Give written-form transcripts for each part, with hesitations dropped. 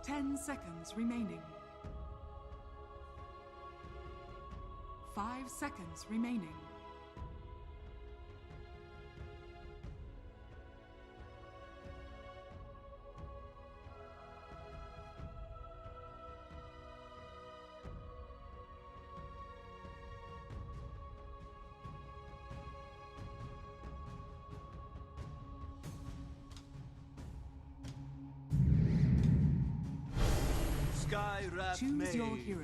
10 seconds remaining. 5 seconds remaining. Choose your hero.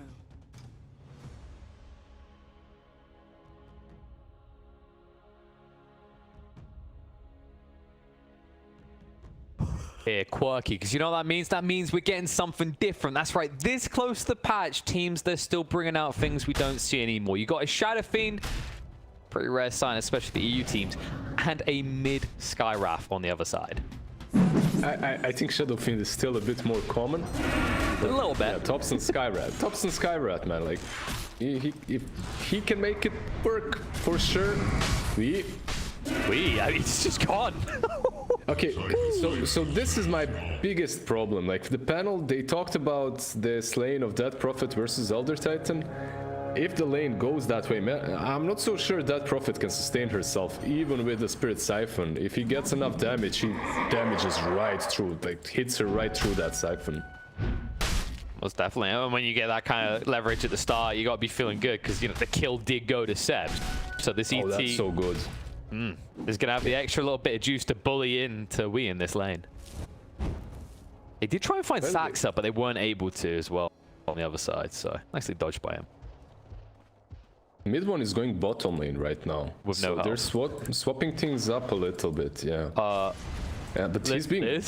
Here, quirky, because you know what that means? That means we're getting something different. That's right, this close to the patch, teams, they're still bringing out things we don't see anymore. You got a Shadow Fiend, pretty rare sign, especially the EU teams, and a mid Skywrath on the other side. I think Shadow Fiend is still a bit more common. A little bit. Yeah, Tops and Skywrath. Tops and Skywrath, man. Like, if he can make it work for sure. I mean, it's just gone. Okay, so this is my biggest problem. Like, the panel, they talked about this lane of Dead Prophet versus Elder Titan. If the lane goes that way, man, I'm not so sure that Prophet can sustain herself, even with the Spirit Siphon. If he gets enough damage, he damages right through, like, hits her right through that Siphon. Most definitely. And when you get that kind of leverage at the start, you got to be feeling good, because, you know, the kill did go to Seb. So this ET... Oh, that's so good. Is going to have the extra little bit of juice to bully in to Wii in this lane. They did try and find Saxa, but they weren't able to as well on the other side, so nicely dodged by him. Mid one is going bottom lane right now. With no help. They're swapping things up a little bit, yeah. Yeah, but he's being...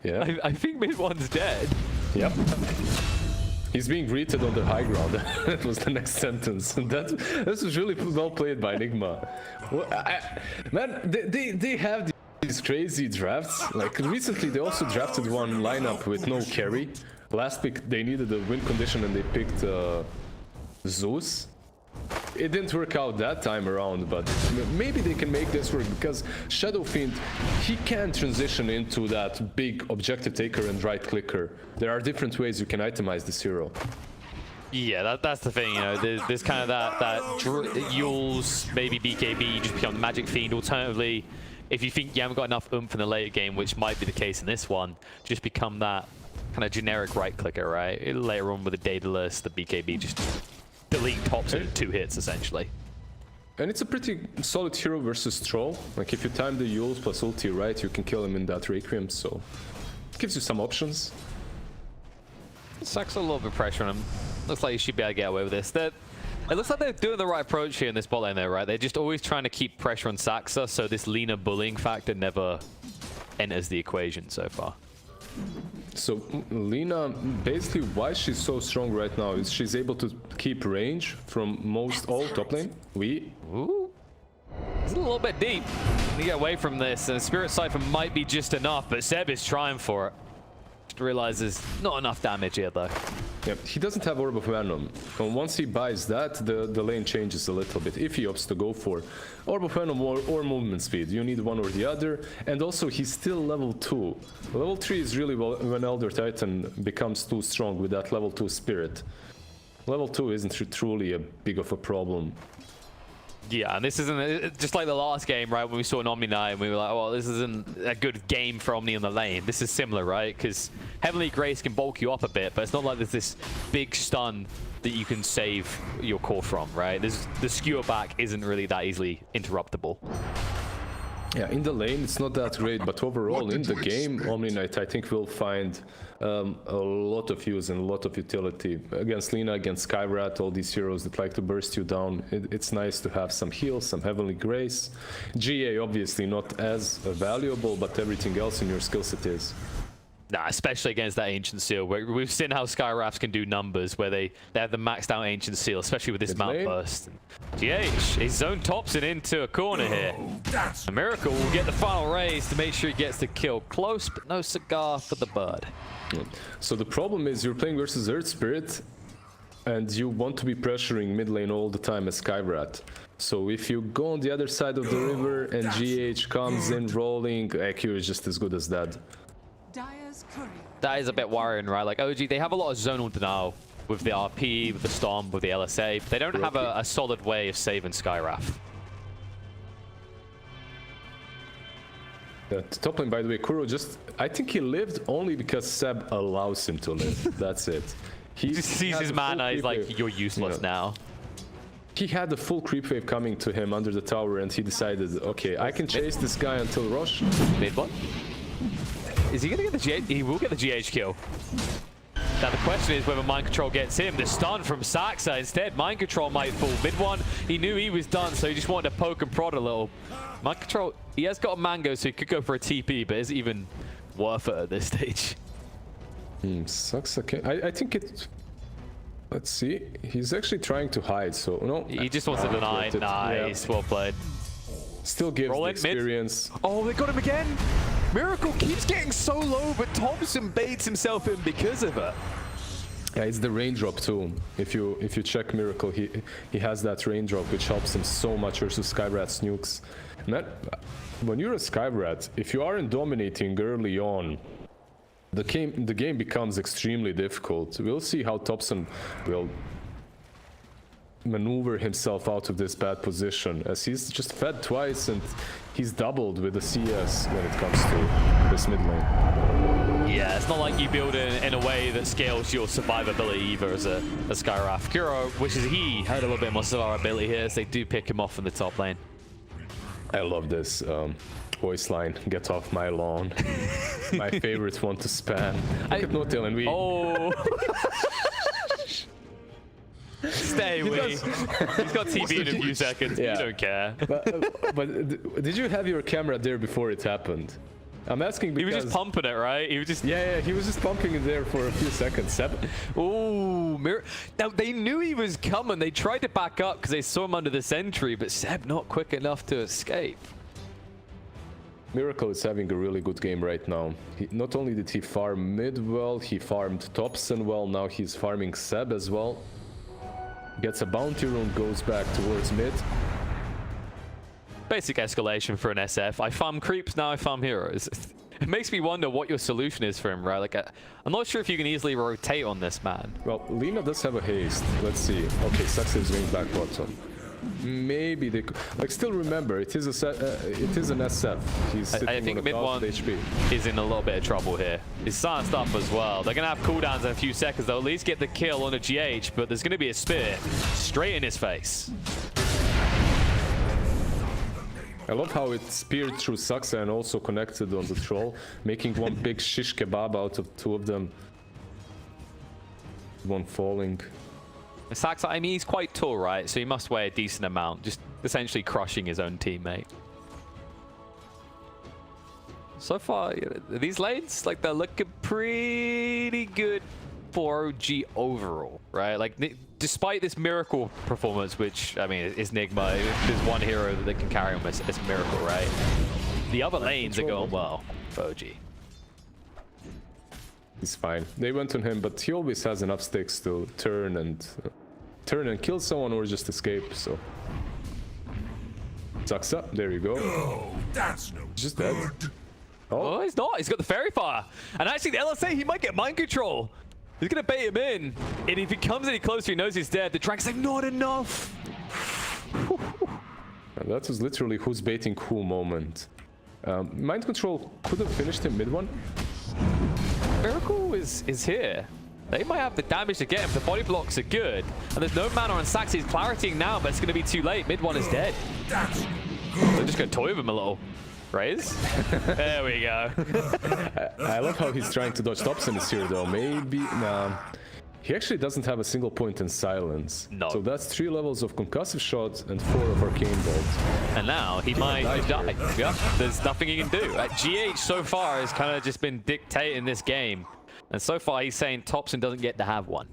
Yeah. I think mid one's dead. Yep. He's being greeted on the high ground. That was the next sentence. This was really well played by Nigma. Well, man, they have these crazy drafts. Like, recently they also drafted one lineup with no carry. Last pick they needed a win condition and they picked Zeus. It didn't work out that time around, but maybe they can make this work, because Shadow Fiend, he can transition into that big objective taker and right clicker. There are different ways you can itemize this hero. Yeah, that's the thing, you know, there's kind of that Yules, maybe BKB, just become the Magic Fiend. Alternatively, if you think you haven't got enough oomph in the later game, which might be the case in this one, just become that kind of generic right clicker, right? Later on with the Daedalus, the BKB, just delete tops in 2 hits, essentially. And it's a pretty solid hero versus Troll. Like, if you time the Yules plus ulti right, you can kill him in that Requiem, so it gives you some options. It sucks a little bit of pressure on him. Looks like you should be able to get away with this. It looks like they're doing the right approach here in this bot lane there, right? They're just always trying to keep pressure on Saxa, so this Lina bullying factor never enters the equation so far. So Lina, basically why she's so strong right now is she's able to keep range from most all top lane. Ooh. It's a little bit deep. You get away from this, and Spirit Siphon might be just enough, but Seb is trying for it. Just realizes not enough damage here though. Yeah, he doesn't have Orb of Venom. And once he buys that, the lane changes a little bit. If he opts to go for Orb of Venom or movement speed, you need one or the other. And also, he's still level 2. Level 3 is really when Elder Titan becomes too strong with that level 2 spirit. Level 2 isn't truly a big of a problem. Yeah, and this isn't just like the last game, right? When we saw an Omni Knight, and we were like, "Oh, this isn't a good game for Omni in the lane." This is similar, right? Because Heavenly Grace can bulk you up a bit, but it's not like there's this big stun that you can save your core from, right? The skewer back isn't really that easily interruptible. Yeah, in the lane it's not that great, but overall in the game, Omni Knight I think will find a lot of use and a lot of utility. Against Lina, against Skywrath, all these heroes that like to burst you down, it's nice to have some heals, some Heavenly Grace. GA obviously not as valuable, but everything else in your skill set is. Nah, especially against that Ancient Seal. We've seen how Skywraths can do numbers where they have the maxed out Ancient Seal, especially with this Mount Burst. GH, his zone tops it into a corner here. A Miracle will get the final raise to make sure he gets the kill. Close, but no cigar for the bird. So the problem is you're playing versus Earth Spirit. and you want to be pressuring mid lane all the time as Skyrat. So if you go on the other side of the river and GH comes in rolling, IQ is just as good as that. Dire's courier. That is a bit worrying, right? Like OG, they have a lot of zonal denial with the RP, with the Storm, with the LSA. But they don't have a solid way of saving Skywrath. Top lane, by the way, Kuro just... I think he lived only because Seb allows him to live. That's it. He just sees his mana, he's like, you're useless now. He had the full creep wave coming to him under the tower, and he decided, okay, I can chase this guy until Rosh. Mid one? Is he going to get the GH? He will get the GH kill. Now the question is whether Mind Control gets him. The stun from Saxa instead. Mind Control might fall. Mid one, he knew he was done, so he just wanted to poke and prod a little. Mind Control, he has got a Mango, so he could go for a TP, but is it even worth it at this stage? Sucks. Okay. I think it... Let's see. He's actually trying to hide, so no. He just wants to deny. Nice. Yeah. Well played. Still gives the experience. Mid. Oh, they got him again. Miracle keeps getting so low, but Thompson baits himself in because of it. Yeah, it's the raindrop too. If you check Miracle, he has that raindrop, which helps him so much versus Skyrat's nukes. Man, when you're a Skyrat, if you aren't dominating early on, the game becomes extremely difficult. We'll see how Thompson will maneuver himself out of this bad position, as he's just fed twice and he's doubled with the CS when it comes to this mid lane. Yeah, it's not like you build it in a way that scales your survivability either as a Skywrath. Kuro wishes he had a little bit more survivability here, as they do pick him off in the top lane. I love this voice line, get off my lawn. My favorite one to spam. Look at No-Tail and we... Oh! Stay away. He's got TV in a few seconds. Yeah. You don't care. But did you have your camera there before it happened? I'm asking because... He was just pumping it, right? He was just... Yeah, he was just pumping it there for a few seconds. Seb? Oh, now they knew he was coming. They tried to back up because they saw him under the sentry, but Seb not quick enough to escape. Miracle is having a really good game right now. Not only did he farm mid well, he farmed Thompson well, now he's farming Seb as well. Gets a bounty rune, goes back towards mid. Basic escalation for an SF. I farm creeps, now I farm heroes. It makes me wonder what your solution is for him, right? Like, I'm not sure if you can easily rotate on this man. Well, Lina does have a haste. Let's see. Okay, Saxa is going back bottom. Maybe they could, like, still remember it is an SF. He's I think mid one is in a little bit of trouble here. He's silenced up as well. They're gonna have cooldowns in a few seconds. They'll at least get the kill on a GH, but there's gonna be a spear straight in his face. I love how it speared through Saxa and also connected on the troll, making one big shish kebab out of two of them. One falling. Saxa, I mean, he's quite tall, right? So he must weigh a decent amount, just essentially crushing his own teammate. So far, these lanes, like, they're looking pretty good for OG overall, right? Like, despite this Miracle performance, which, I mean, is Nigma. There's one hero that can carry him as Miracle, right? The other lanes are going well for OG. He's fine. They went on him, but he always has enough sticks to turn and kill someone or just escape, so... Sucks up. There you go. No, that's no just dead. Oh, he's not. He's got the Fairy Fire. And actually, the LSA, he might get Mind Control. He's going to bait him in. And if he comes any closer, he knows he's dead. The Dragon's like, not enough. And that was literally who's baiting who moment. Mind Control could have finished him mid one. Miracle is here. They might have the damage to get him. The body blocks are good. And there's no mana on Sax. He's claritying now, but it's going to be too late. Mid one is dead. They're just going to toy with him a little. Raise? There we go. I love how he's trying to dodge Thompson here, though. Maybe... Nah. He actually doesn't have a single point in silence. No. So that's 3 levels of concussive shot and 4 of arcane bolt. And now he might die. Yep, there's nothing he can do. GH so far has kind of just been dictating this game. And so far he's saying Thompson doesn't get to have one.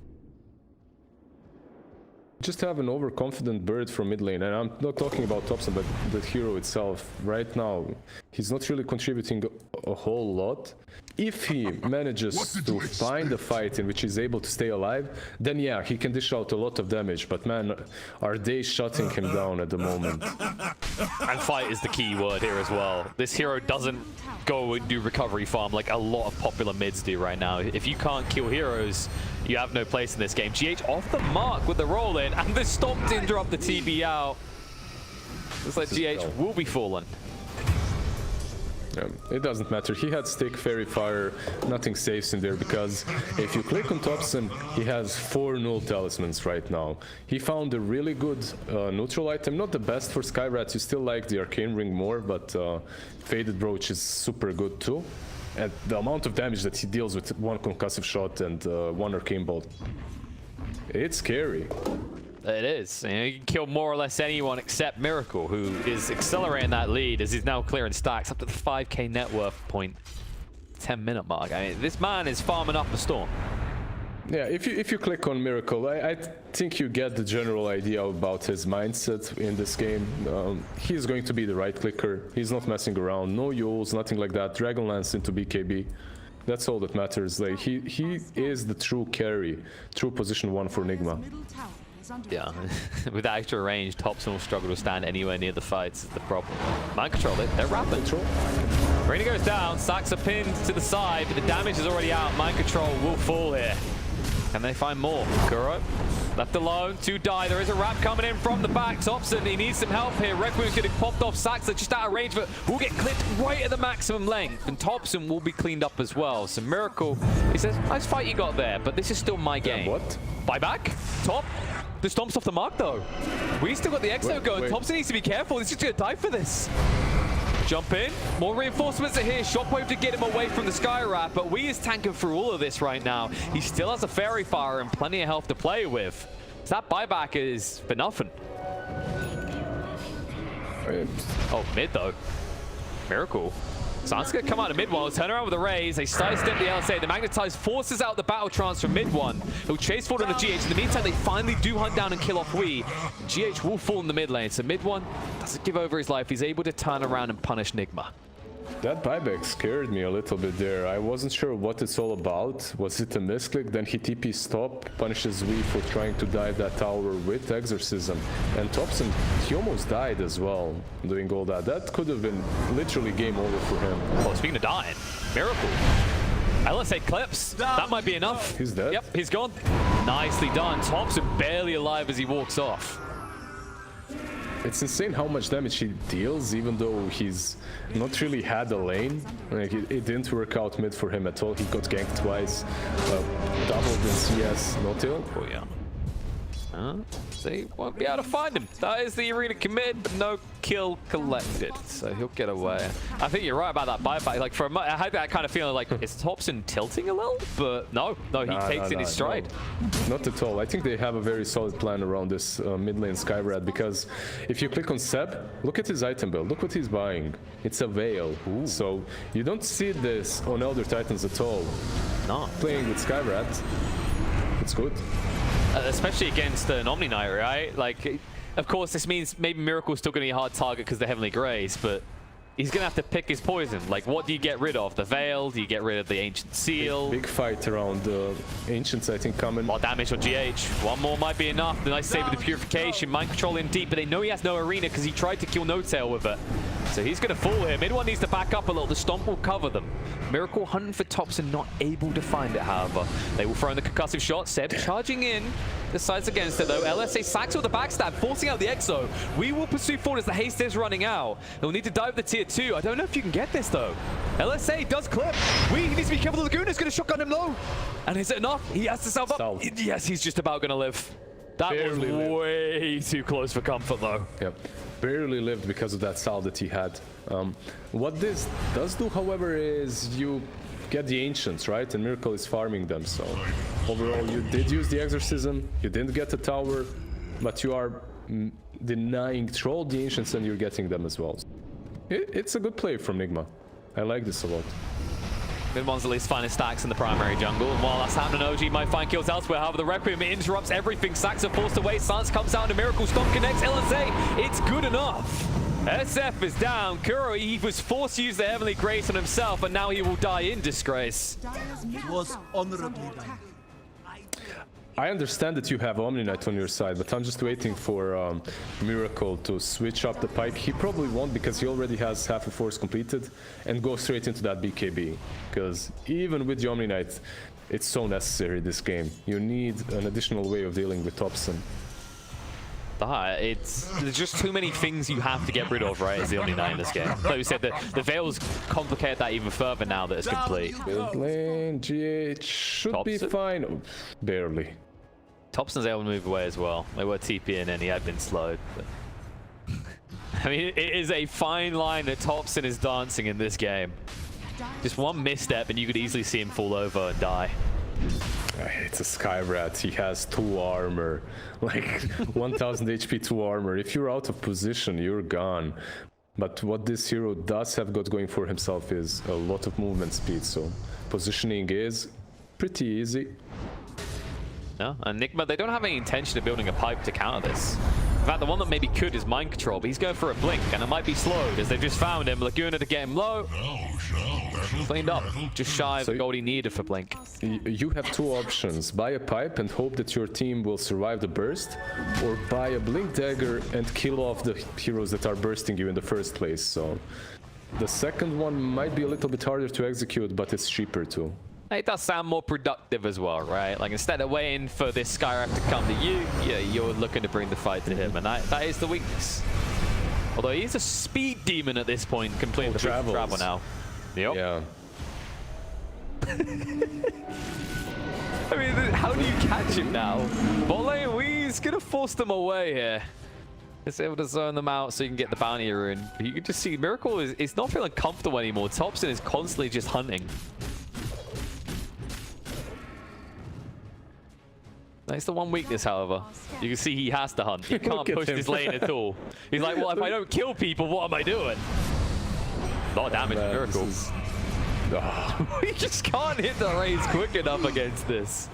Just have an overconfident bird from mid lane, and I'm not talking about Thompson, but the hero itself. Right now, He's not really contributing a whole lot. If he manages to find a fight in which he's able to stay alive, then yeah, he can dish out a lot of damage. But man, are they shutting him down at the moment? And fight is the key word here as well. This hero doesn't go and do recovery farm like a lot of popular mids do right now. If you can't kill heroes, you have no place in this game. GH off the mark with the roll in, and the stomp to interrupt the TB out. Looks like GH will be fallen. Yeah, it doesn't matter. He had stick, fairy fire, nothing saves him there, because if you click on Thompson, he has 4 null talismans right now. He found a really good neutral item, not the best for Skyrats. You still like the arcane ring more, but faded brooch is super good too. And the amount of damage that he deals with 1 concussive shot and 1 arcane bolt, it's scary. It is. You can kill more or less anyone except Miracle, who is accelerating that lead as he's now clearing stacks up to the 5k net worth point, 10-minute mark. I mean, this man is farming up a storm. Yeah, if you click on Miracle, I think you get the general idea about his mindset in this game. He's going to be the right clicker. He's not messing around. No Yules, nothing like that. Dragonlance into BKB. That's all that matters. Like he is the true carry, true position 1 for Nigma. Yeah, with that extra range, Thompson will struggle to stand anywhere near the fights is the problem. Mind control it, they're rapid. Arena goes down, Sacks are pinned to the side, but the damage is already out. Mind control will fall here. Can they find more? Kuro left alone to die. There is a wrap coming in from the back. Thompson, he needs some help here. Requiem's getting popped off. Sacks are just out of range, but will get clipped right at the maximum length. And Thompson will be cleaned up as well. So Miracle, he says, nice fight you got there, but this is still my game. What? Buyback, top. The stomp's off the mark though. We still got the Exo going. Thompson needs to be careful. He's just gonna die for this. Jump in. More reinforcements are here. Shockwave to get him away from the Skywrath, but Wee is tanking through all of this right now. He still has a Fairy Fire and plenty of health to play with. So that buyback is for nothing. Oh, mid though. Miracle. Sansa gonna come out of mid one, turn around with a raise, they sidestep the LSA, the Magnetize forces out the battle trance from mid one. He'll chase forward on the GH. In the meantime, they finally do hunt down and kill off Wee. GH will fall in the mid lane, so mid one doesn't give over his life. He's able to turn around and punish Nigma. That buyback scared me a little bit there. I wasn't sure what it's all about. Was it a misclick? Then he TP stop, punishes Wee for trying to dive that tower with Exorcism. And Thompson, he almost died as well, doing all that. That could have been literally game over for him. Well, speaking of dying, Miracle. LSA clips. That might be enough. He's dead. Yep, he's gone. Nicely done. Thompson barely alive as he walks off. It's insane how much damage he deals, even though he's not really had a lane. Like, it didn't work out mid for him at all. He got ganked twice, doubled in CS, no tail. Oh yeah. They won't be able to find him. That is the arena commit, but no kill collected. So he'll get away. I think you're right about that buyback. Like I had that kind of feeling like, is Thompson tilting a little? But no, he takes it in his stride. No. Not at all. I think they have a very solid plan around this mid lane Skywrath, because if you click on Seb, look at his item build. Look what he's buying. It's a Veil. Ooh. So you don't see this on Elder Titans at all. No. Playing with Skywrath, it's good. Especially against an Omni Knight, right? Like, of course, this means maybe Miracle's still going to be a hard target because they're Heavenly Grace, but he's going to have to pick his poison. Like, what do you get rid of? The Veil? Do you get rid of the Ancient Seal? Big fight around the Ancients, I think, coming. More damage on GH. One more might be enough. The nice save with the Purification. Mind control in deep, but they know he has no arena because he tried to kill No Tail with it. So he's going to fall here. Mid one needs to back up a little. The Stomp will cover them. Miracle hunting for Thompson, not able to find it, however. They will throw in the concussive shot. Seb charging in. Decides against it, though. LSA sacks with the backstab, forcing out the Exo. We will pursue forward as the haste is running out. They'll need to dive the tier 2. I don't know if you can get this, though. LSA does clip. He needs to be careful. The Lagoon is going to shotgun him low. And is it enough? He has to self up. Yes, he's just about going to live. That barely was way too close for comfort, though. Yep. Barely lived because of that salve that he had. What this does do, however, is you get the Ancients, right? And Miracle is farming them, so overall you did use the Exorcism, you didn't get the tower, but you are denying Troll the Ancients and you're getting them as well. It's a good play from Nigma. I like this a lot. Mid one's at least finding stacks in the primary jungle. And while that's happening, OG might find kills elsewhere. However, the Requiem interrupts everything. Sacks are forced away. Sans comes out and a Miracle Stomp connects. LSA, it's good enough. SF is down. Kuro, he was forced to use the Heavenly Grace on himself, and now he will die in disgrace. It was honorably done. I understand that you have Omni Knight on your side, but I'm just waiting for Miracle to switch up the pipe. He probably won't because he already has half a force completed and go straight into that BKB. Because even with the Omni Knight, it's so necessary this game. You need an additional way of dealing with Thompson. There's just too many things you have to get rid of, right, as the Omni Knight in this game. Like we said, the Veils complicate that even further now that it's complete. Mid lane, GH should be fine. Oh, barely. Thompson's able to move away as well. They were TPing and he had been slowed. But I mean, it is a fine line that Thompson is dancing in this game. Just one misstep and you could easily see him fall over and die. It's a Skyrat. He has 2 armor, like 1000 HP, 2 armor. If you're out of position, you're gone. But what this hero does have got going for himself is a lot of movement speed, so positioning is pretty easy. No, and Nigma, they don't have any intention of building a pipe to counter this. In fact, the one that maybe could is Mind Control, but he's going for a blink, and it might be slowed as they've just found him. Laguna to get him low. Cleaned up, just shy of the gold he needed for blink. You have 2 options: buy a pipe and hope that your team will survive the burst, or buy a blink dagger and kill off the heroes that are bursting you in the first place. So the second one might be a little bit harder to execute, but it's cheaper too. It does sound more productive as well, right? Like instead of waiting for this Skyrack to come to you, yeah, you're looking to bring the fight to him, and that is the weakness. Although he's a speed demon at this point, completing the travel now. Yep. Yeah. I mean, how do you catch him now? Bo1, he's gonna force them away here. It's able to zone them out so you can get the bounty rune. You can just see Miracle is not feeling comfortable anymore. Thompson is constantly just hunting. That's the one weakness, however. You can see he has to hunt. He can't push this lane at all. He's like, well, if I don't kill people, what am I doing? A lot of damage to Miracle. You just can't hit the raise quick enough against this.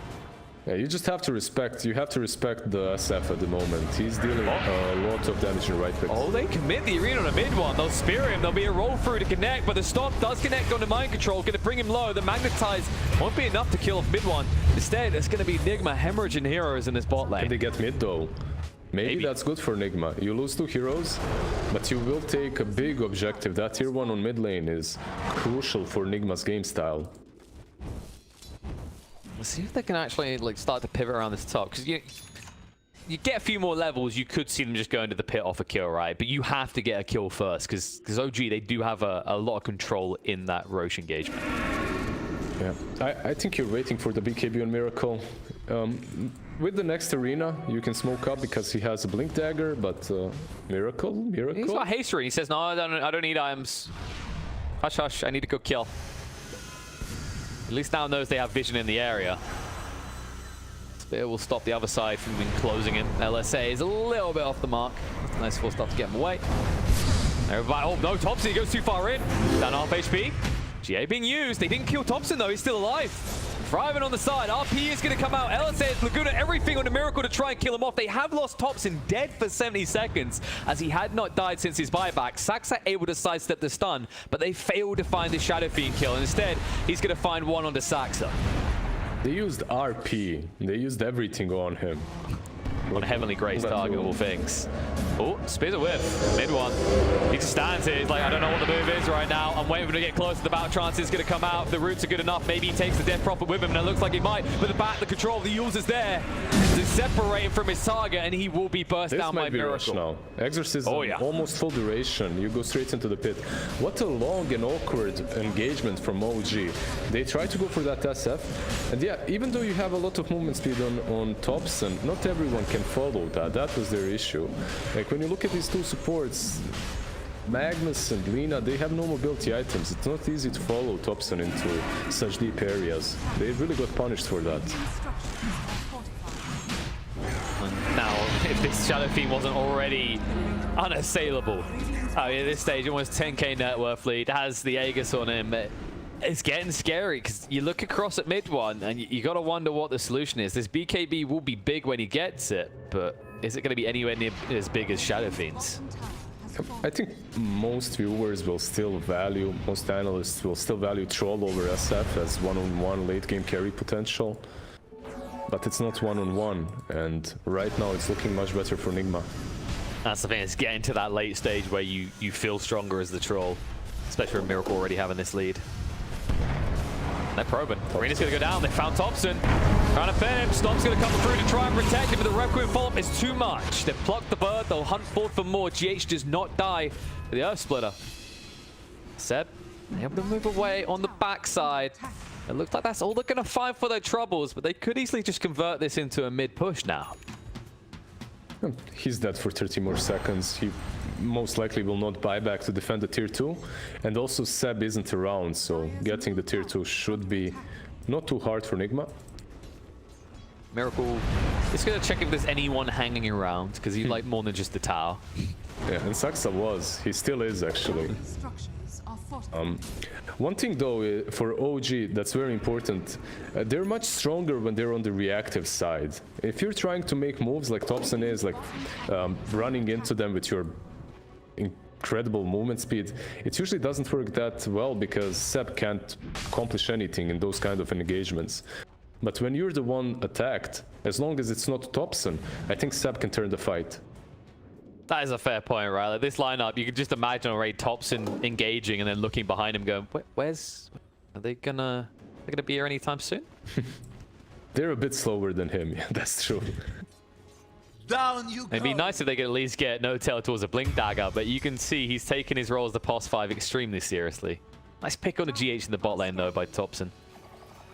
Yeah, you just have to respect. You have to respect the SF at the moment. He's dealing a lot of damage in right click. Oh, they commit the arena on a mid one. They'll spear him. There'll be a roll through to connect, but the stop does connect on the Mind Control. Going to bring him low. The Magnetize won't be enough to kill off mid one. Instead, it's going to be Nigma hemorrhaging heroes in this bot lane. Can they get mid though? Maybe that's good for Nigma. You lose 2 heroes, but you will take a big objective. That tier 1 on mid lane is crucial for Nigma's game style. Let's see if they can actually like start to pivot around this top, because you get a few more levels, you could see them just go into the pit off a kill, right? But you have to get a kill first, because OG, they do have a lot of control in that Roche engagement. Yeah, I think you're waiting for the BKB on Miracle. With the next arena, you can smoke up because he has a Blink Dagger, but Miracle? He's got haste rune. He says, no, I don't need items. Hush, hush, I need to go kill. At least now knows they have vision in the area. Spear will stop the other side from closing in. LSA is a little bit off the mark. That's a nice full stop to get him away. Everybody, oh no, Thompson, he goes too far in. Down half HP. GA being used. They didn't kill Thompson though, he's still alive. Thriving on the side. RP is going to come out. LSA, Laguna, everything on the Miracle to try and kill him off. They have lost Thompson dead for 70 seconds as he had not died since his buyback. Saxa able to sidestep the stun, but they failed to find the Shadow Fiend kill. Instead, he's going to find one onto Saxa. They used RP. They used everything on him. On a Heavenly Grace target, all things. Oh, spears a whiff. Mid one. He just stands here. He's like, I don't know what the move is right now. I'm waiting for him to get close. The battle trance is going to come out. If the roots are good enough, maybe he takes the Death Prophet with him, and it looks like he might. But the control of the Yules is there to separate him from his target, and he will be burst down by Miracle. Now. Exorcism, almost full duration. You go straight into the pit. What a long and awkward engagement from OG. They try to go for that SF, and yeah, even though you have a lot of movement speed on Thompson, not everyone can follow that. That was their issue. Like when you look at these 2 supports, Magnus and Lina, they have no mobility items. It's not easy to follow Thompson into such deep areas. They really got punished for that. Now, if this Shadow Fiend wasn't already unassailable, I mean, at this stage, almost 10k net worth lead, has the Aegis on him. It's getting scary because you look across at mid one and you got to wonder what the solution is. This BKB will be big when he gets it, but is it going to be anywhere near as big as Shadow Fiend's? I think most viewers will still value, most analysts will still value Troll over SF as one-on-one late game carry potential. But it's not one-on-one, and right now it's looking much better for Nigma. That's the thing, it's getting to that late stage where you feel stronger as the Troll. Especially with Miracle already having this lead. They're probing. Arena's gonna go down, they found Thompson. Trying to pin him, Stomp's gonna come through to try and protect him, but the Requiem follow-up is too much. They've plucked the bird, they'll hunt forth for more. GH does not die for the Earth Splitter. Seb, able to move away on the backside. It looks like that's all they're gonna find for their troubles, but they could easily just convert this into a mid-push now. He's dead for 30 more seconds. He most likely will not buy back to defend the tier 2. And also Seb isn't around, so getting the tier 2 should be not too hard for Nigma. Miracle is going to check if there's anyone hanging around, because he'd like more than just the tower. Yeah, and Saxa was. He still is, actually. One thing, though, for OG, that's very important. They're much stronger when they're on the reactive side. If you're trying to make moves like Thompson is, like running into them with your incredible movement speed, it usually doesn't work that well because Seb can't accomplish anything in those kind of engagements. But when you're the one attacked, as long as it's not Thompson, I think Seb can turn the fight. That is a fair point, right? Like this lineup, you can just imagine already Thompson engaging and then looking behind him going, where's... Are they gonna be here anytime soon? They're a bit slower than him, yeah, that's true. Down you go. It'd be nice if they could at least get no tail towards a blink dagger, but you can see he's taking his role as the POS 5 extremely seriously. Nice pick on the GH in the bot lane though by Thompson.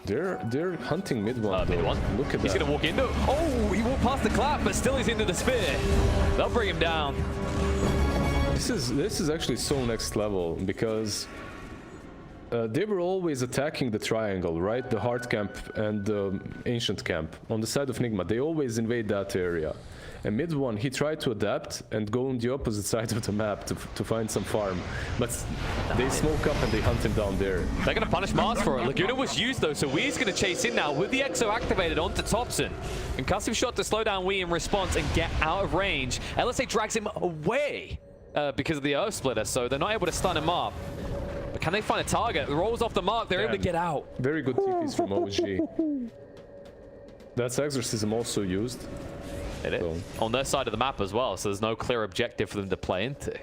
They're hunting mid one. Mid one. Look at He's that. gonna walk into. Oh, he walked past the clap, but still he's into the spear. They'll bring him down. This is actually so next level because they were always attacking the triangle, right? The hard camp and the ancient camp on the side of Nigma. They always invade that area. And mid one, he tried to adapt and go on the opposite side of the map to find some farm. But they smoke up and they hunt him down there. They're going to punish Mars for it. Laguna was used though, so Wee's going to chase in now with the Exo activated onto Thompson. Concussive shot to slow down Wee in response and get out of range. LSA drags him away because of the Earth Splitter, so they're not able to stun him up. But can they find a target? It rolls off the mark, they're able to get out. Very good TPs from OG. That's Exorcism also used. It is. So. On their side of the map as well, so there's no clear objective for them to play into.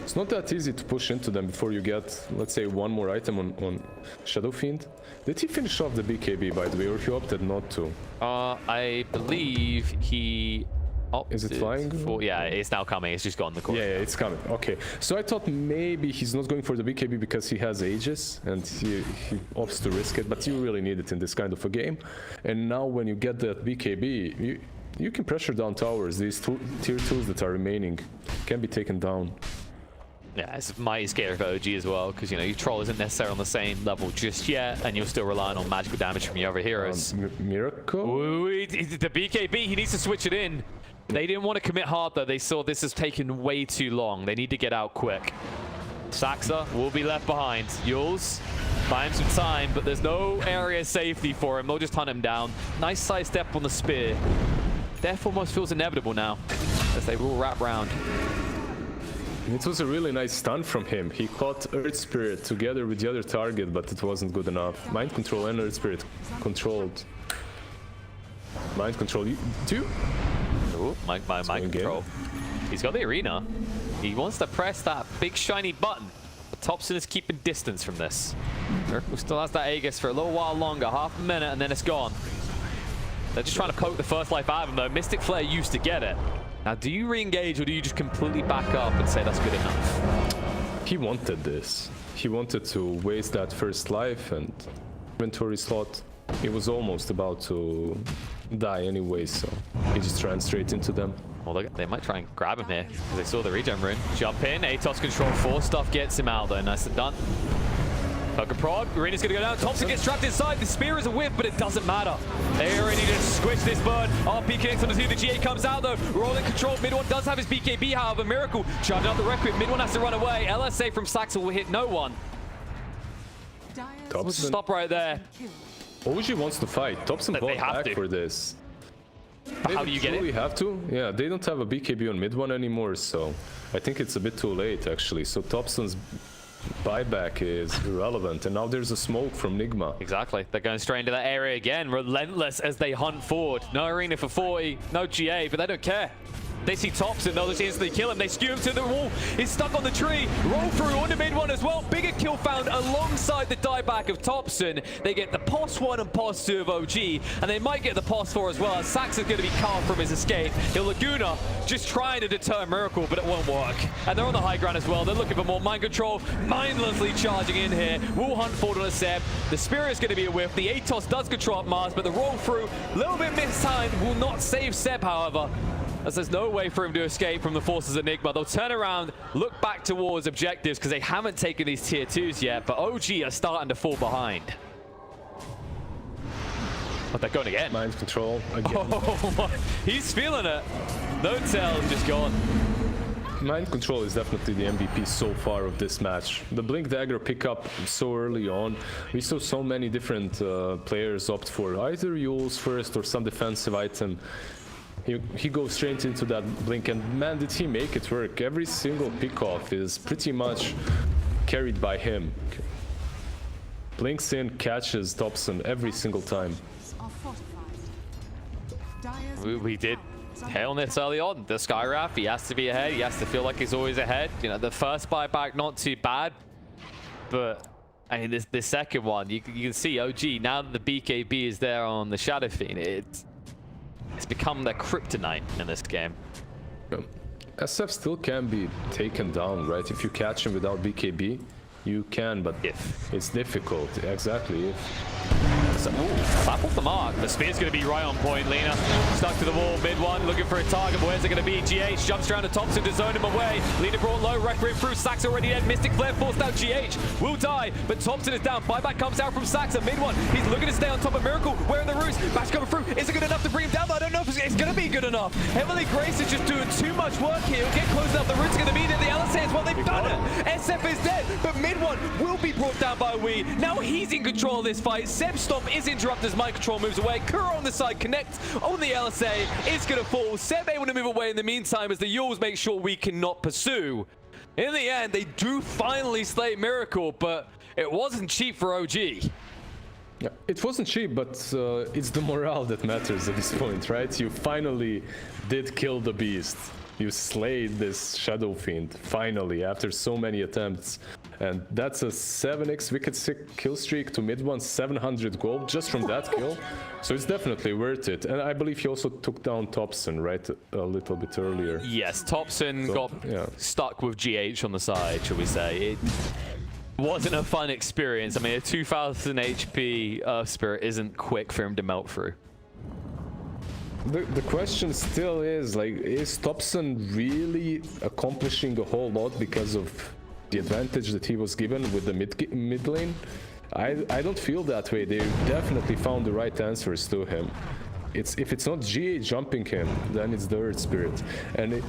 It's not that easy to push into them before you get, let's say, one more item on Shadow Fiend. Did he finish off the BKB, by the way, or he opted not to? I believe he opted. Is it flying? Yeah, it's now coming. It's just gone the course. Yeah, it's coming. Okay. So I thought maybe he's not going for the BKB because he has Aegis and he opts to risk it, but you really need it in this kind of a game. And now when you get that BKB, you can pressure down towers. These tier 2s that are remaining can be taken down. Yeah, it's mighty scary for OG as well, because, you know, your Troll isn't necessarily on the same level just yet, and you're still relying on magical damage from your other heroes. Miracle? Ooh, the BKB, he needs to switch it in. They didn't want to commit hard, though. They saw this has taken way too long. They need to get out quick. Saxa will be left behind. Yules, buy him some time, but there's no area of safety for him. They'll just hunt him down. Nice side step on the spear. Death almost feels inevitable now, as they will wrap round. It was a really nice stun from him. He caught Earth Spirit together with the other target, but it wasn't good enough. Mind Control and Earth Spirit controlled. Mind Control, two? Ooh, mind control. He's got the arena. He wants to press that big shiny button. But Thompson is keeping distance from this. Miracle still has that Aegis for a little while longer, half a minute, and then it's gone. They're just trying to poke the first life out of him, though. Mystic Flare used to get it. Now, do you re-engage, or do you just completely back up and say that's good enough? He wanted this. He wanted to waste that first life and inventory slot. He was almost about to die anyway, so he just ran straight into them. Well, look, they might try and grab him here, because they saw the regen rune. Jump in, Atos control 4 stuff gets him out, though. Nice and done. Poker prod, Arena's gonna go down. Thompson gets trapped inside. The spear is a whiff, but it doesn't matter. They already just squish this bird. RP connects on the 2. The GA comes out though. Rolling control. Mid one does have his BKB, however. Miracle charging out the Requiem. Mid one has to run away. LSA from Saxa will hit no one. Thompson. Stop right there. OG wants to fight. Thompson They bought have back to. for this. How do you get We it? have to. Yeah, they don't have a BKB on mid one anymore, so I think it's a bit too late actually. So Thompson's buyback is irrelevant, and now there's a smoke from Nigma. Exactly. They're going straight into that area again, relentless as they hunt forward. No arena for 40, no GA, but they don't care. They see Thompson, they'll just instantly kill him. They skew him to the wall. He's stuck on the tree. Roll through on the mid one as well. Bigger kill found alongside the dieback of Thompson. They get the pos 1 and pos 2 of OG, and they might get the pos 4 as well, as Sax is going to be cut from his escape. Laguna just trying to deter Miracle, but it won't work. And they're on the high ground as well. They're looking for more mind control, mindlessly charging in here. Will hunt forward on a Seb. The Spirit is going to be a whiff. The Atos does control up Mars, but the roll through, a little bit mistimed, will not save Seb, however, as there's no way for him to escape from the forces of Nigma. They'll turn around, look back towards objectives because they haven't taken these tier 2s yet, but OG are starting to fall behind. But they're going again. Mind control again. Oh my, he's feeling it. No tell, just gone. Mind control is definitely the MVP so far of this match. The Blink Dagger pickup so early on. We saw so many different players opt for either Yules first or some defensive item. He goes straight into that blink, and man, did he make it work. Every single pickoff is pretty much carried by him. Blinks in, catches Thompson every single time. We did hail this early on. The Skywrath, he has to be ahead. He has to feel like he's always ahead. You know, the first buyback, not too bad. But, I mean, this second one, you can see OG, now that the BKB is there on the Shadow Fiend, it's become their kryptonite in this game. SF still can be taken down, right? If you catch him without BKB, you can, but it's difficult. Exactly. So, slap off the mark. The spear's going to be right on point. Lena stuck to the wall, mid one, looking for a target. Where's it going to be? GH jumps around to Thompson to zone him away. Lena brought low, Requiem through. Sax already dead. Mystic Flare forced out. GH will die, but Thompson is down. Buyback comes out from Sax at mid one. He's looking to stay on top of Miracle. Where are the roots? Bash coming through. Is it good enough to bring him down? I don't know if it's going to be good enough. Heavenly Grace is just doing too much work here. He'll get close enough. The roots are going to be there. The LSA as well. They've done it. SF is dead, but mid one will be brought down by Wee. Now he's in control of this fight. Seb Stomp is interrupted as mind control moves away. Kura on the side connects on the LSA. Is going to fall. Seb able to move away in the meantime as the Yules make sure we cannot pursue. In the end, they do finally slay Miracle, but it wasn't cheap for OG. Yeah, it wasn't cheap, but it's the morale that matters at this point, right? You finally did kill the beast. You slayed this Shadow Fiend, finally, after so many attempts. And that's a 7x wicked kill streak to mid one, 700 gold just from that kill. So it's definitely worth it. And I believe he also took down Thompson, right? A little bit earlier. Yes, Thompson got stuck with GH on the side, shall we say. It wasn't a fun experience. I mean, a 2000 HP Earth Spirit isn't quick for him to melt through. The question still is, like, is Thompson really accomplishing a whole lot because of the advantage that he was given with the mid lane? I don't feel that way. They definitely found the right answers to him. If it's not GA jumping him, then it's the Earth Spirit. And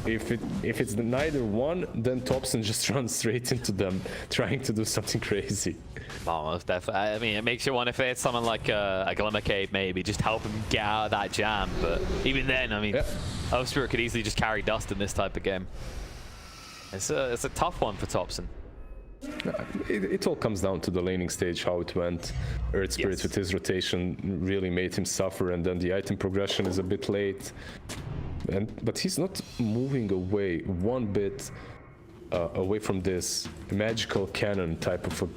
if it's neither one, then Thompson just runs straight into them, trying to do something crazy. Almost definitely. I mean, it makes you wonder if it's someone like a Glimmercade maybe, just help him get out of that jam. But even then, I mean, Earth Spirit could easily just carry dust in this type of game. It's a tough one for Thompson. It all comes down to the laning stage, how it went. Earth Spirit with his rotation really made him suffer, and then the item progression is a bit late. But he's not moving away one bit away from this magical cannon type of a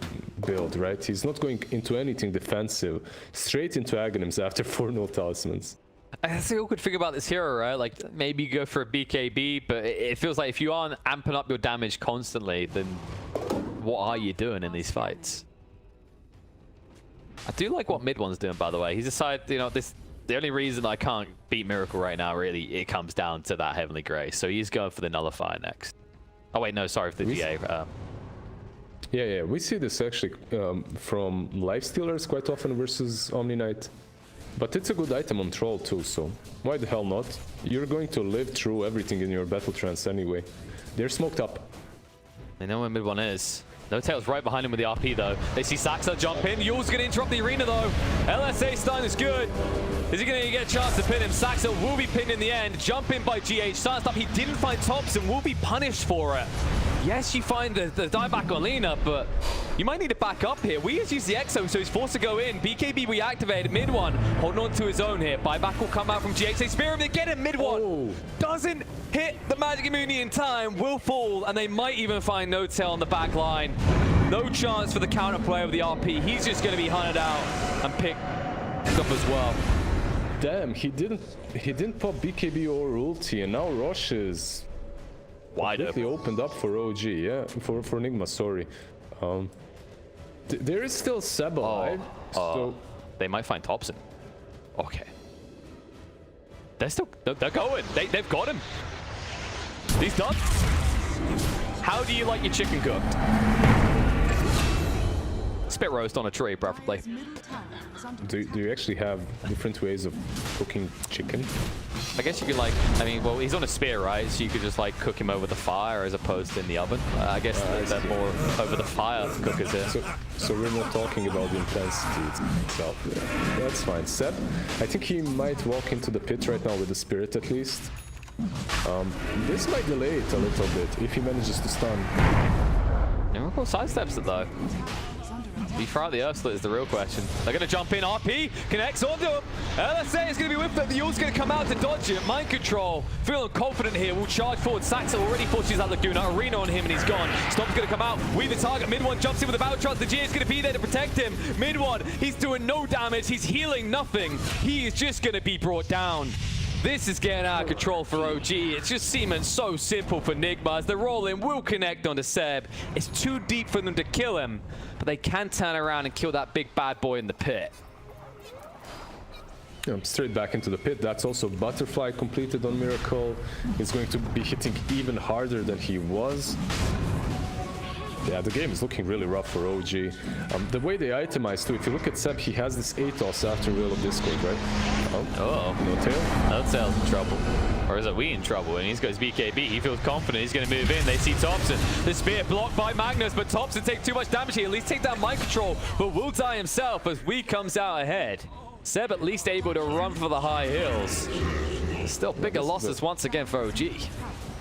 build, right? He's not going into anything defensive, straight into Aghanims after 4 no talismans. That's the awkward thing about this hero, right? Like, maybe you go for a BKB, but it feels like if you aren't amping up your damage constantly, then what are you doing in these fights? I do like what mid one's doing, by the way. He's decided, you know, the only reason I can't beat Miracle right now, really, it comes down to that Heavenly Grace. So he's going for the Nullifier next. Oh wait, no, sorry for the DA. Yeah, we see this actually from Lifestealers quite often versus Omni Knight. But it's a good item on Troll too, so why the hell not? You're going to live through everything in your battle trance anyway. They're smoked up. They know where mid one is. No Tails right behind him with the RP though. They see Saxa jump in. Yule's gonna interrupt the arena though. LSA stun is good. Is he going to get a chance to pin him? Saxo will be pinned in the end. Jump in by GH. Starts up. He didn't find Tops and will be punished for it. Yes, you find the dieback on Lena, but you might need to back up here. We just use the Exo, so he's forced to go in. BKB reactivated. Mid one holding on to his own here. Buyback will come out from GH. They spear him. They get him. Mid one. Oh. Doesn't hit the Magic Immunity in time. Will fall, and they might even find No Tail on the back line. No chance for the counterplay of the RP. He's just going to be hunted out and picked up as well. Damn, he didn't pop BKB or ulti, and now Rosh is Wide completely open. opened up for OG, yeah, for Nigma, sorry. There is still Seb alive, so they might find Thompson. Okay. They're going. They've got him. He's done. How do you like your chicken cooked? Spit roast on a tree, preferably. do you actually have different ways of cooking chicken? I guess you could like, I mean, well, he's on a spear, right? So you could just like cook him over the fire as opposed to in the oven. I guess they're more over the fire cookers here. So we're not talking about the intensity itself. Yeah, that's fine. Seb, I think he might walk into the pit right now with the spirit at least. This might delay it a little bit if he manages to stun. Miracle sidesteps it though. He far out the Earth Slit is the real question. They're going to jump in. RP connects onto him. LSA is going to be whipped up. The Yule's going to come out to dodge it. Mind control. Feeling confident here. Will charge forward. Saxo already forces that Laguna. Arena on him and he's gone. Stomp's going to come out. Weave the target. Mid one jumps in with a battle trust. The GA is going to be there to protect him. Mid one, he's doing no damage. He's healing nothing. He is just going to be brought down. This is getting out of control for OG. It's just seeming so simple for Nigma as the roll-in will connect onto Seb. It's too deep for them to kill him, but they can turn around and kill that big bad boy in the pit. Straight back into the pit. That's also Butterfly completed on Miracle. He's going to be hitting even harder than he was. Yeah, the game is looking really rough for OG. The way they itemize too, if you look at Seb, he has this ATOS after Wheel of Discord, right? Oh, No tail? No Tail's in trouble. Or is it we in trouble? And he's got his BKB. He feels confident he's going to move in. They see Thompson. The spear blocked by Magnus, but Thompson takes too much damage here. At least take that mind control, but will die himself as we comes out ahead. Seb at least able to run for the high hills. Still bigger losses once again for OG.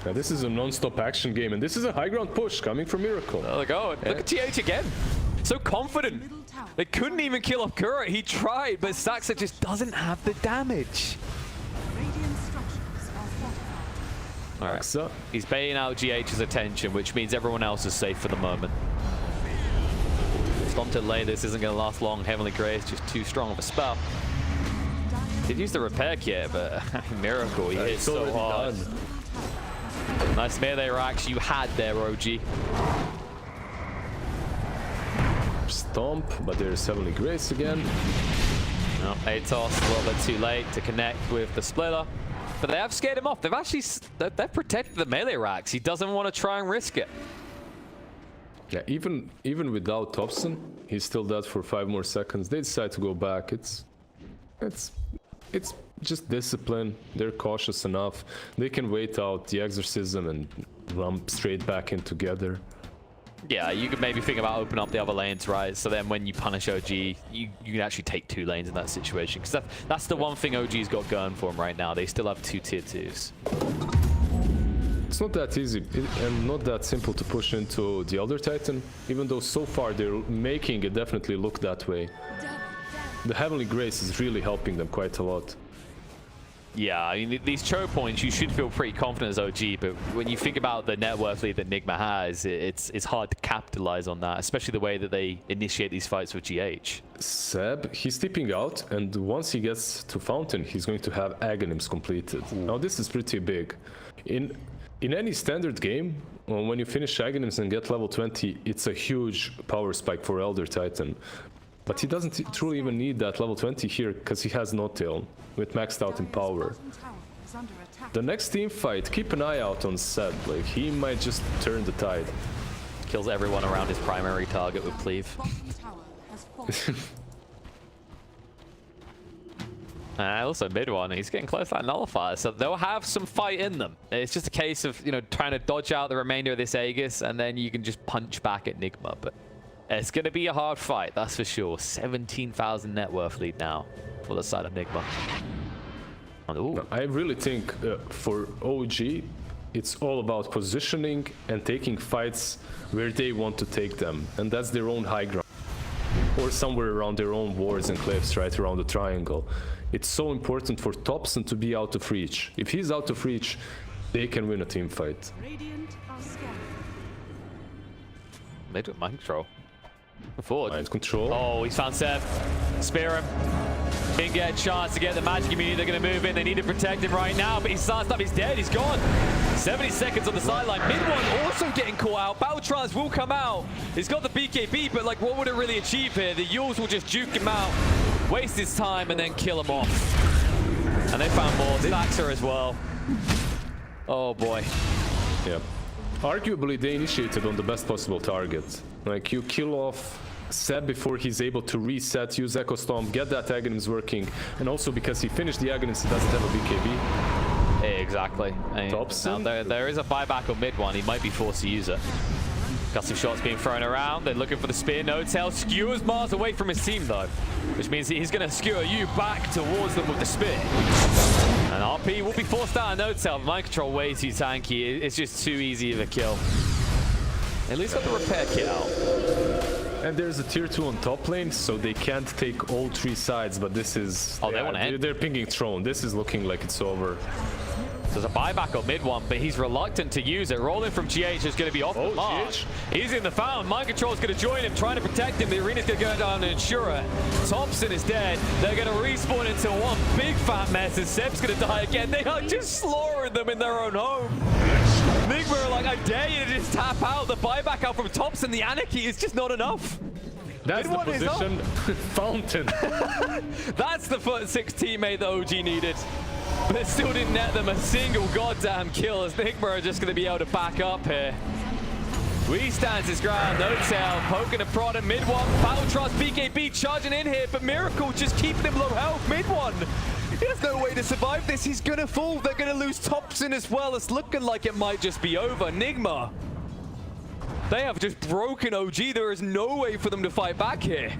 Yeah, this is a non-stop action game, and this is a high ground push coming from Miracle. Oh, they're going. Look at TH again. So confident. They couldn't even kill off Kura. He tried, but Saxa just doesn't have the damage. All right. So He's baiting out GH's attention, which means everyone else is safe for the moment. Stunted lane, this isn't going to last long. Heavenly Grace, just too strong of a spell. Did use the repair kit, but Miracle, he hit so hard. Nice melee racks you had there, OG. Stomp, but there's Heavenly Grace again. No, Atos a little bit too late to connect with the splitter. But they have scared him off. They've actually they've protected the melee racks. He doesn't want to try and risk it. Yeah, even without Thompson, he's still dead for 5 more seconds. They decide to go back. It's just discipline. They're cautious enough. They can wait out the exorcism and run straight back in together. Yeah, you could maybe think about opening up the other lanes, right? So then when you punish OG, you can actually take 2 lanes in that situation. Because that's the one thing OG's got going for them right now. They still have 2 tier 2s. It's not that easy and not that simple to push into the Elder Titan, even though so far they're making it definitely look that way. The Heavenly Grace is really helping them quite a lot. Yeah, I mean, these choke points, you should feel pretty confident as OG, but when you think about the net worth lead that Nigma has, it's hard to capitalize on that, especially the way that they initiate these fights with GH. Seb, he's tipping out, and once he gets to Fountain, he's going to have Aghanims completed. Now this is pretty big. In any standard game, when you finish Aghanims and get level 20, it's a huge power spike for Elder Titan. But he doesn't truly even need that level 20 here, because he has No Tail, with maxed out in power. The next team fight, keep an eye out on Seb, like he might just turn the tide. Kills everyone around his primary target with Cleave. Also mid one, he's getting close to that nullifier, so they'll have some fight in them. It's just a case of, you know, trying to dodge out the remainder of this Aegis, and then you can just punch back at Nigma. But It's going to be a hard fight, that's for sure. 17,000 net worth lead now for the side of Nigma. Ooh. I really think for OG, it's all about positioning and taking fights where they want to take them. And that's their own high ground. Or somewhere around their own wards and cliffs, right around the triangle. It's so important for Thompson to be out of reach. If he's out of reach, they can win a team fight. Mid with mind control. Forward. Mind control. Oh, he's found Seb. Spear him. Didn't get a chance to get the magic immunity. They're going to move in. They need to protect him right now, but he starts up. He's dead. He's gone. 70 seconds on the sideline. Mid1 also getting caught out. Battletrans will come out. He's got the BKB, but like, what would it really achieve here? The Yules will just juke him out, waste his time, and then kill him off. And they found more. Saxa as well. Oh boy. Yeah. Arguably, they initiated on the best possible target. Like, you kill off Seb before he's able to reset, use Echo Stomp, get that Aghanim's working, and also because he finished the Aghanims, he doesn't have a BKB. Exactly. Now there is a buyback on Mid1. He might be forced to use it. Got some shots being thrown around. They're looking for the spear. No tail skewers Mars away from his team though, which means he's going to skewer you back towards them with the spear. And RP will be forced out. No tail. Mind control way too tanky. It's just too easy of a kill. At least got the repair kit out. And there's a tier 2 on top lane, so they can't take all 3 sides, but this is... Oh, they want to end? They're pinging Throne. This is looking like it's over. There's a buyback on Mid1, but he's reluctant to use it. Rolling from GH is going to be off the mark. He's in the fountain. Mind control's going to join him, trying to protect him. The arena's going to go down and ensure it. Thompson is dead. They're going to respawn into one big fat mess, and Seb's going to die again. They are just slaughtering them in their own home. Nigma are like, I dare you to just tap out. The buyback out from Thompson. The anarchy is just not enough. That's the position. Fountain. That's the foot 6 teammate that OG needed. But it still didn't net them a single goddamn kill, as Nigma are just going to be able to back up here. We stands his ground, no tail, poking a prod at Mid1. Battletrans BKB charging in here, but Miracle just keeping him low health. Mid1, he has no way to survive this. He's going to fall. They're going to lose Thompson as well. It's looking like it might just be over. Nigma, they have just broken OG. There is no way for them to fight back here.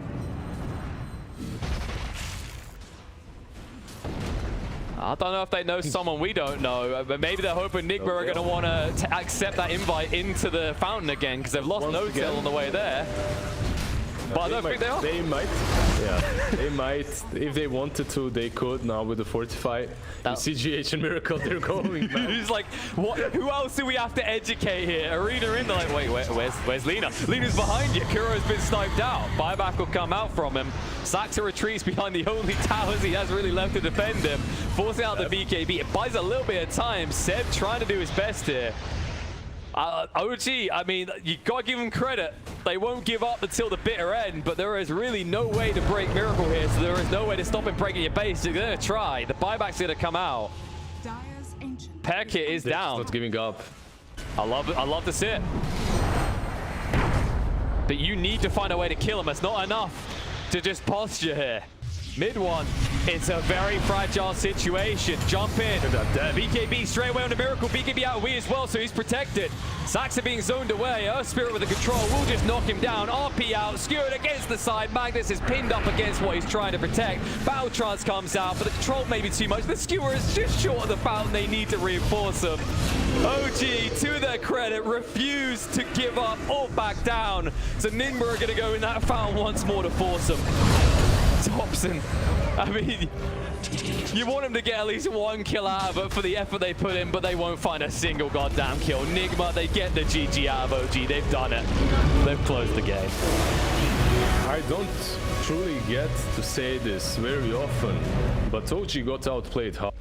I don't know if they know someone we don't know, but maybe they're hoping Nigma are going to want to accept that invite into the fountain again, because they've lost no tail on the way there. But I don't think they are. They might. Yeah, they might. If they wanted to, they could now with the Fortify. You see GH and Miracle, they're going, man. He's like, what? Who else do we have to educate here? Arena in, they're like, wait, where's Lina? Lina's behind you. Kuro's been sniped out. Buyback will come out from him. Saxa retreats behind the only towers he has really left to defend him, forcing out the BKB. It buys a little bit of time. Seb trying to do his best here. OG, I mean, you gotta give them credit. They won't give up until the bitter end, but there is really no way to break Miracle here, so there is no way to stop him breaking your base. They're gonna try. The buyback's gonna come out. Pair kit is down. Not giving up. I love to see it. But you need to find a way to kill him. It's not enough to just posture here. Mid1, it's a very fragile situation. Jump in. BKB straight away on the Miracle. BKB out of we as well, so he's protected. Saxa being zoned away. Earth Spirit with the control will just knock him down. RP out, skewered against the side. Magnus is pinned up against what he's trying to protect. Battletrans comes out, but the control may be too much. The skewer is just short of the fountain. They need to reinforce him. OG, to their credit, refused to give up or back down. So Nigma are going to go in that fountain once more to force him. Thompson, I mean, you want him to get at least 1 kill out of it for the effort they put in, but they won't find a single goddamn kill. Nigma, they get the GG out of OG. They've done it. They've closed the game. I don't truly get to say this very often, but OG got outplayed hard.